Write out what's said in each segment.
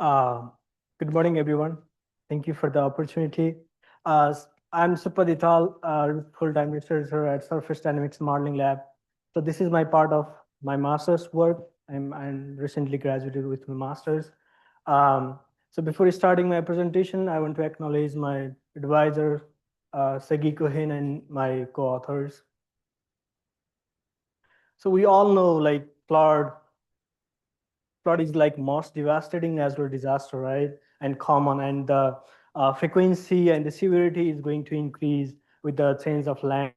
Uh, Good morning, everyone. Thank you for the opportunity. I'm Supath Dhital, full-time researcher at Surface Dynamics Modeling Lab. So this is my part of my master's work. I'm recently graduated with my master's. So before starting my presentation, I want to acknowledge my advisor, Sagi Cohen, and my co-authors. So we all know like flood is like most devastating natural disaster, right? And common, and the frequency and the severity is going to increase with the change of land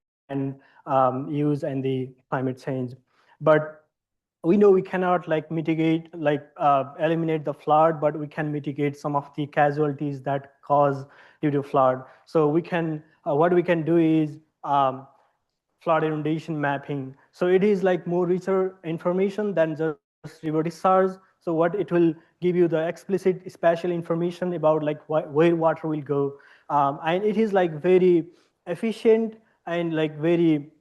use and the climate change. But we know we cannot like mitigate, eliminate the flood, but we can mitigate some of the casualties that cause due to flood. So we can, what we can do is flood inundation mapping. So it is like more richer information than just river discharge. So what it will give you the explicit spatial information about like where water will go. And it is like very efficient and like very,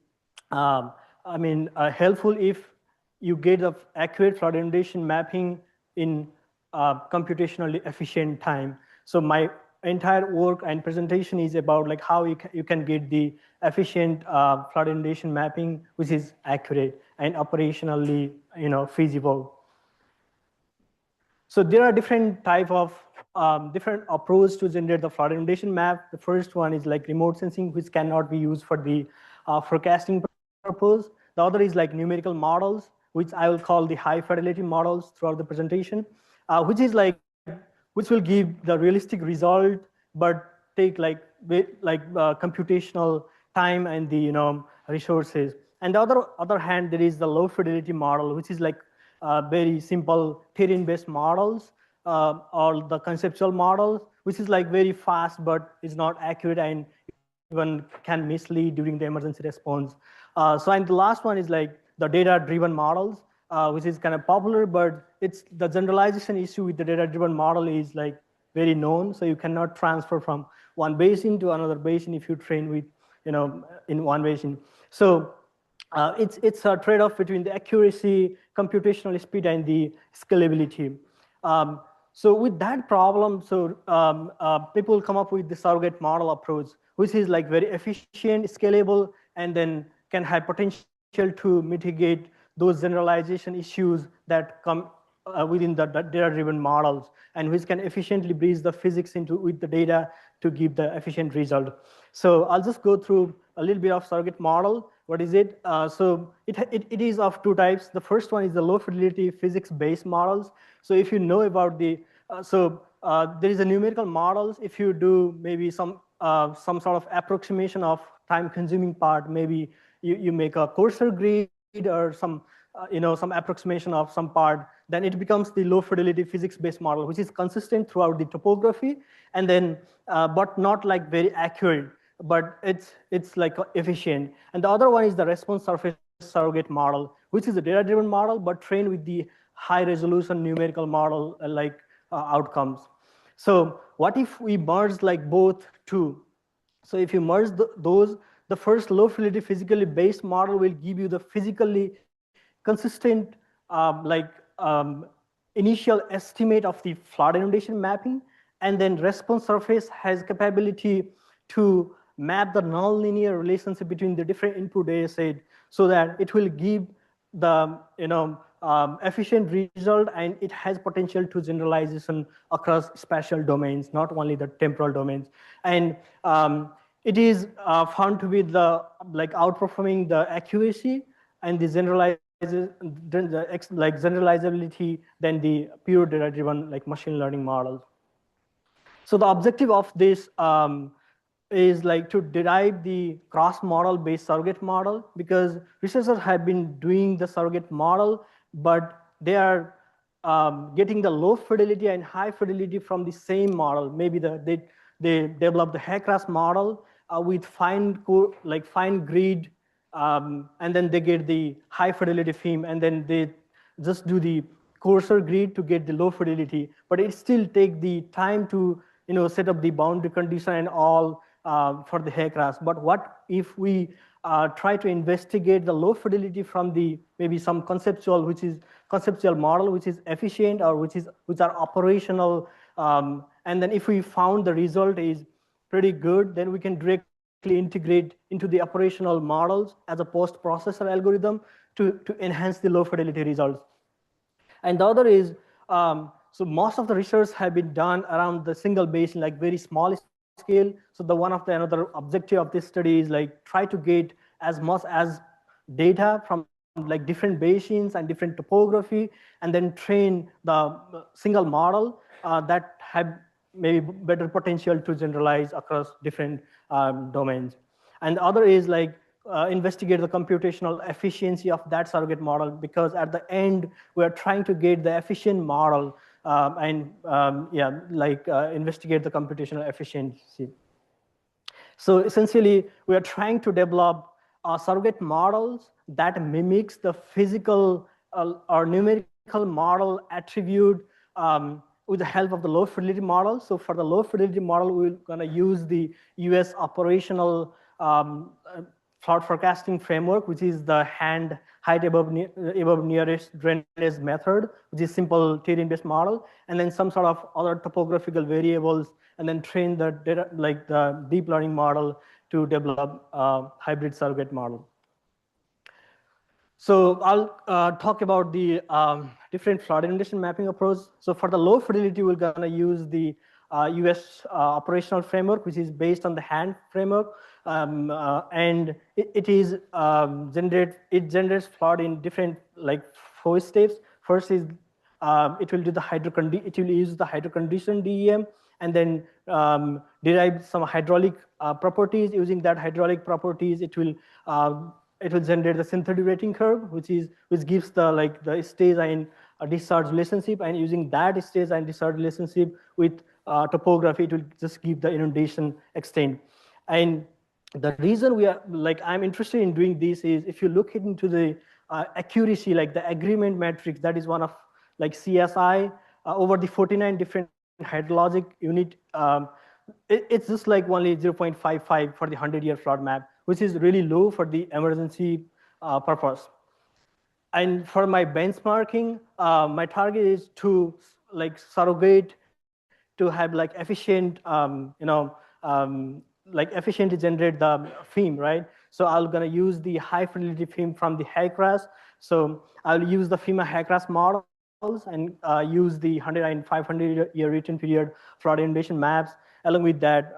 helpful if you get the accurate flood inundation mapping in computationally efficient time. So my entire work and presentation is about like how you can get the efficient flood inundation mapping, which is accurate and operationally feasible. So there are different type of different approach to generate the flood inundation map. The first one is like remote sensing, which cannot be used for the forecasting purpose. The other is like numerical models, which I will call the high fidelity models throughout the presentation, which will give the realistic result, but take computational time and the resources. And the other hand, there is the low fidelity model, which is like very simple terrain-based models or the conceptual models, which is like very fast but is not accurate and even can mislead during the emergency response. And the last one is like the data-driven models, which is kind of popular, but it's the generalization issue with the data-driven model is like very known. So you cannot transfer from one basin to another basin if you train with, in one basin. So it's a trade-off between the accuracy, computational speed, and the scalability. So with that problem, people come up with the surrogate model approach, which is like very efficient, scalable, and then can have potential to mitigate those generalization issues that come within the data-driven models, and which can efficiently bridge the physics into with the data to give the efficient result. So I'll just go through a little bit of surrogate model. What is it? It is of two types. The first one is the low fidelity physics-based models. So if you know about the, there is a numerical models. If you do maybe some sort of approximation of time-consuming part, maybe you make a cursor grid or some approximation of some part, then it becomes the low fidelity physics-based model, which is consistent throughout the topography, and then but not like very accurate, but it's like efficient. And the other one is the response surface surrogate model, which is a data-driven model, but trained with the high resolution numerical model outcomes. So what if we merge like both two? So if you merge those, the first low fidelity physically based model will give you the physically consistent initial estimate of the flood inundation mapping, and then response surface has capability to map the nonlinear relationship between the different input data set, so that it will give the efficient result, and it has potential to generalization across spatial domains, not only the temporal domains. And it is found to be the outperforming the accuracy and the generalizability than the pure data-driven like machine learning models. So the objective of this is like to derive the cross-model based surrogate model, because researchers have been doing the surrogate model, but they are getting the low fidelity and high fidelity from the same model. Maybe they develop the HECRAS model with fine grid, and then they get the high fidelity film, and then they just do the coarser grid to get the low fidelity. But it still take the time to set up the boundary condition and all for the HECRAS. But what if we try to investigate the low fidelity from the maybe some conceptual model which is efficient or which are operational, and then if we found the result is pretty good, then we can directly integrate into the operational models as a post-processor algorithm to enhance the low fidelity results. And the other is, so most of the research have been done around the single basin, like very small scale. So another objective of this study is like try to get as much as data from like different basins and different topography, and then train the single model that have maybe better potential to generalize across different domains. And the other is like investigate the computational efficiency of that surrogate model, because at the end we are trying to get the efficient model investigate the computational efficiency. So essentially, we are trying to develop surrogate models that mimics the physical or numerical model attribute with the help of the low fidelity model. So for the low fidelity model, we're going to use the US operational cloud forecasting framework, which is the hand height above nearest drainage method, which is simple terrain-based model, and then some sort of other topographical variables, and then train the data, like the deep learning model to develop a hybrid surrogate model. So I'll talk about the different flood inundation mapping approach. So for the low fidelity, we're going to use the US operational framework, which is based on the hand framework, and it generates flood in different like 4 steps. First is it will use the hydrocondition DEM, and then derive some hydraulic properties. Using that hydraulic properties, it will generate the synthetic rating curve, which gives the stage and discharge relationship, and using that stage and discharge relationship with topography, it will just give the inundation extent. And the reason I'm interested in doing this is if you look into the accuracy, like the agreement matrix, that is one of like CSI over the 49 different hydrologic unit, it's just like only 0.55 for the 100-year flood map, which is really low for the emergency purpose. And for my benchmarking, my target is to like surrogate to have like efficient, efficiently generate the film, right? So I'm gonna use the high fidelity film from the HACRAS. So I'll use the FEMA HACRAS models and use the 100 and 500-year return period flood inundation maps. Along with that,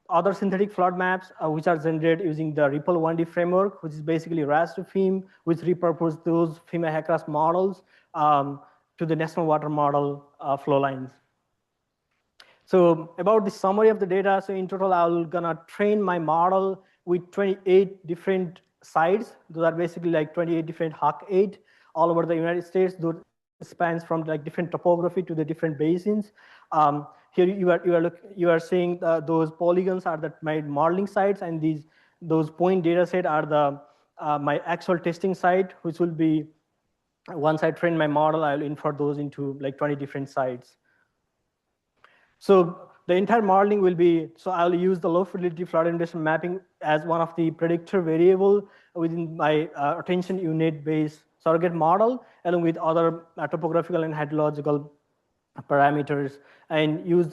other synthetic flood maps, which are generated using the Ripple 1D framework, which is basically raster FEM, which repurpose those FEMA HACRAS models to the National Water Model flow lines. So about the summary of the data, so in total, I'm gonna train my model with 28 different sites. Those are basically like 28 different HAC8 all over the United States. Those spans from like different topography to the different basins. Here you are seeing those polygons are my modeling sites, and those point data set are the my actual testing site, which will be once I train my model, I'll infer those into like 20 different sites. So the entire modeling will be, so I'll use the low fidelity flood inundation mapping as one of the predictor variable within my attention unit based surrogate model, along with other topographical and hydrological parameters, and use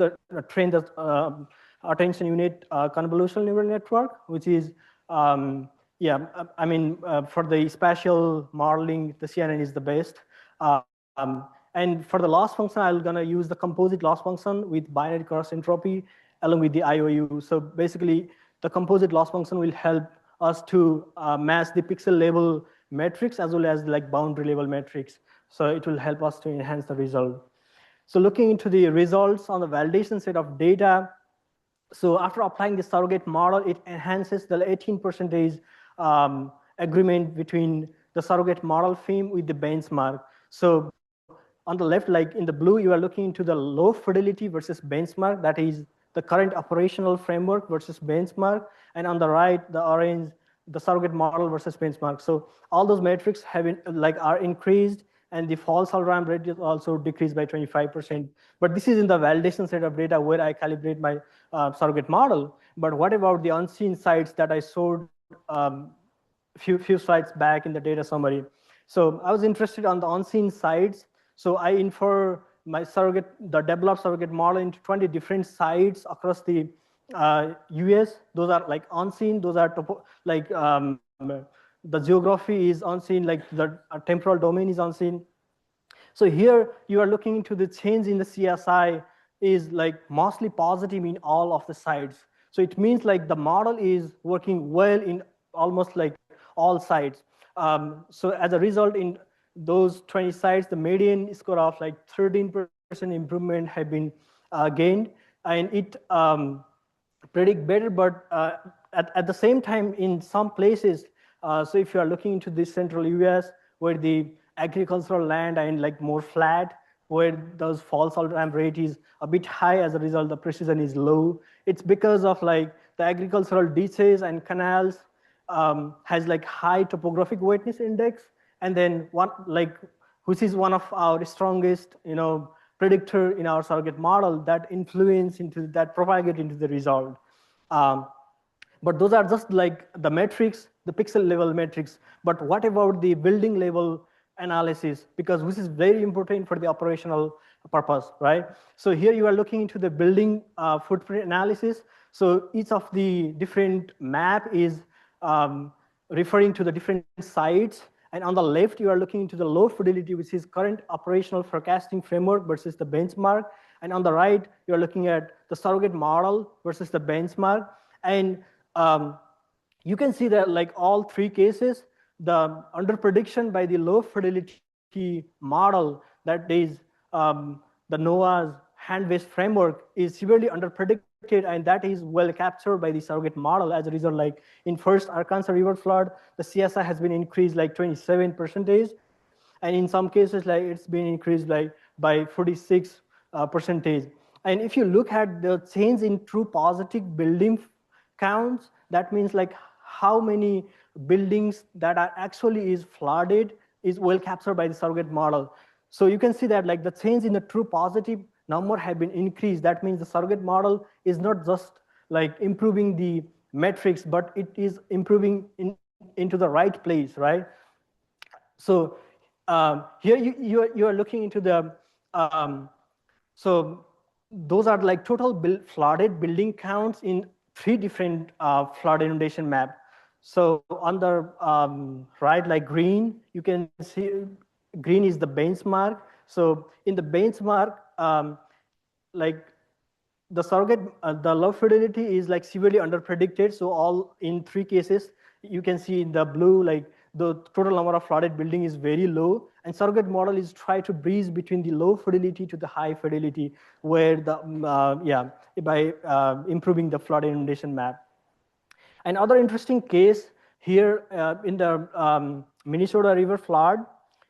train the attention unit convolutional neural network, which is, for the spatial modeling, the CNN is the best. And for the loss function, I'm gonna use the composite loss function with binary cross entropy along with the IOU. So basically, the composite loss function will help us to match the pixel level metrics as well as like boundary level metrics. So it will help us to enhance the result. So looking into the results on the validation set of data, so after applying the surrogate model, it enhances the 18% agreement between the surrogate model FEM with the benchmark. So on the left, like in the blue, you are looking into the low fidelity versus benchmark. That is the current operational framework versus benchmark. And on the right, the orange, the surrogate model versus benchmark. So all those metrics are increased, and the false alarm rate is also decreased by 25%. But this is in the validation set of data where I calibrate my surrogate model. But what about the unseen sites that I showed few slides back in the data summary. So I was interested on the on-scene sites. So I infer my surrogate, the developed surrogate model into 20 different sites across the US. Those are like on-scene. Those are the geography is on-scene, like the temporal domain is on-scene. So here you are looking into the change in the CSI is like mostly positive in all of the sites. So it means like the model is working well in almost like all sites. So as a result, in those 20 sites, the median score of like 13% improvement have been gained, and it predict better, but at the same time, in some places, so if you are looking into the central US, where the agricultural land and like more flat, where those false alarm rate is a bit high, as a result, the precision is low. It's because of like the agricultural ditches and canals has like high topographic wetness index, and then one like which is one of our strongest, predictor in our surrogate model that influence into that propagate into the result. Um, but those are just like the metrics, the pixel level metrics. But what about the building level analysis? Because this is very important for the operational purpose, right? So here you are looking into the building footprint analysis. So each of the different map is referring to the different sites. And on the left, you are looking into the low fidelity, which is current operational forecasting framework versus the benchmark. And on the right, you're looking at the surrogate model versus the benchmark. And you can see that like all three cases, the under prediction by the low fidelity model, that is the NOAA's hand-based framework, is severely under predicted, and that is well captured by the surrogate model. As a result, like in first Arkansas River flood, the CSI has been increased like 27%, and in some cases, like it's been increased like by 46%. And if you look at the change in true positive building counts, that means like how many buildings that are actually is flooded is well captured by the surrogate model. So you can see that like the change in the true positive number have been increased. That means the surrogate model is not just like improving the metrics, but it is improving into the right place, right? So here you are looking into the, so those are like total flooded building counts in 3 different flood inundation map. So on the right, like green, you can see green is the benchmark. So in the benchmark, like the surrogate, the low fidelity is like severely under predicted. So all in 3 cases, you can see in the blue, like the total number of flooded building is very low, and surrogate model is try to breeze between the low fidelity to the high fidelity, where the by improving the flood inundation map. Another interesting case here in the Minnesota River flood,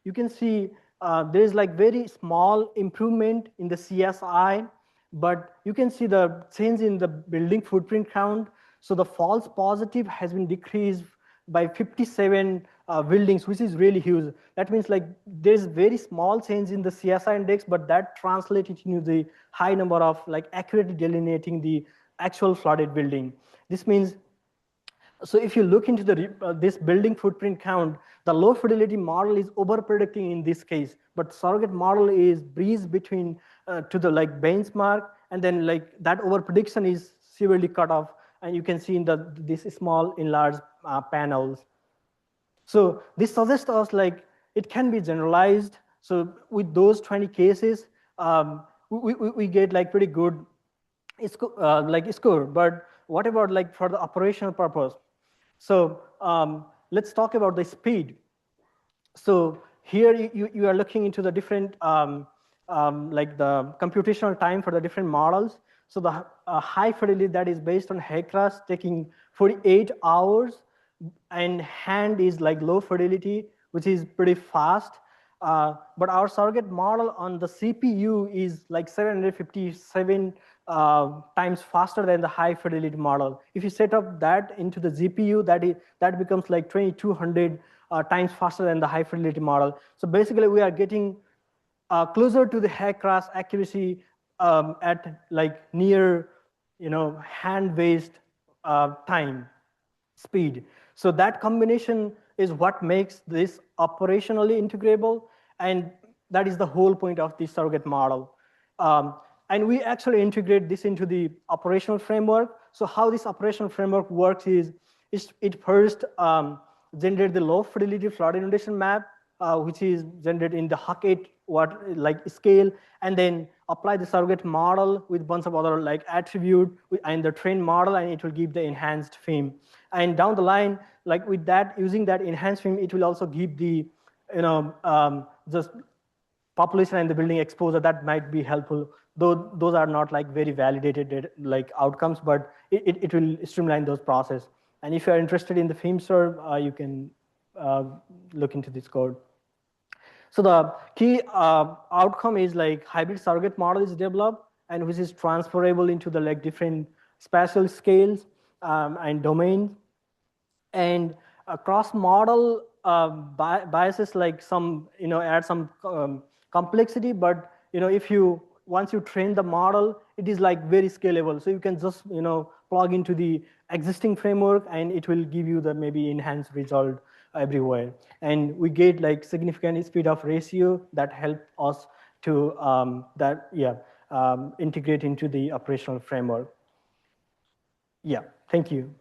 you can see there is like very small improvement in the CSI, but you can see the change in the building footprint count. So the false positive has been decreased by 57 buildings, which is really huge. That means like there's very small change in the CSI index, but that translated into the high number of like accurately delineating the actual flooded building. This means, so if you look into the this building footprint count, the low fidelity model is over predicting in this case, but surrogate model is breeze between to the like benchmark, and then like that over prediction is severely cut off, and you can see in the this small enlarged panels. So this suggests us like it can be generalized. So with those 20 cases, we get like pretty good like score. But what about like for the operational purpose? So let's talk about the speed. So here you are looking into the different like the computational time for the different models. So the high fidelity that is based on HECRAS taking 48 hours, and hand is like low fidelity, which is pretty fast. But our surrogate model on the CPU is like 757 times faster than the high fidelity model. If you set up that into the GPU, that becomes like 2200 times faster than the high fidelity model. So basically, we are getting closer to the HECRAS accuracy at like near, hand-based time speed. So that combination is what makes this operationally integrable, and that is the whole point of the surrogate model. And we actually integrate this into the operational framework. So how this operational framework works is it first generate the low fidelity flood inundation map, which is generated in the Huck8 scale, and then apply the surrogate model with a bunch of other like attribute and the trained model, and it will give the enhanced FIM. And down the line, like with that, using that enhanced FIM, it will also give the just population and the building exposure that might be helpful. Though those are not like very validated like outcomes, but it will streamline those process. And if you're interested in the FIM-serve, you can look into this code. So the key outcome is like hybrid surrogate model is developed, and which is transferable into the like different spatial scales and domains. And cross model biases like some add some complexity, but if you once you train the model, it is like very scalable. So you can just plug into the existing framework, and it will give you the maybe enhanced result everywhere. And we get like significant speed of ratio that help us to integrate into the operational framework. Yeah, thank you.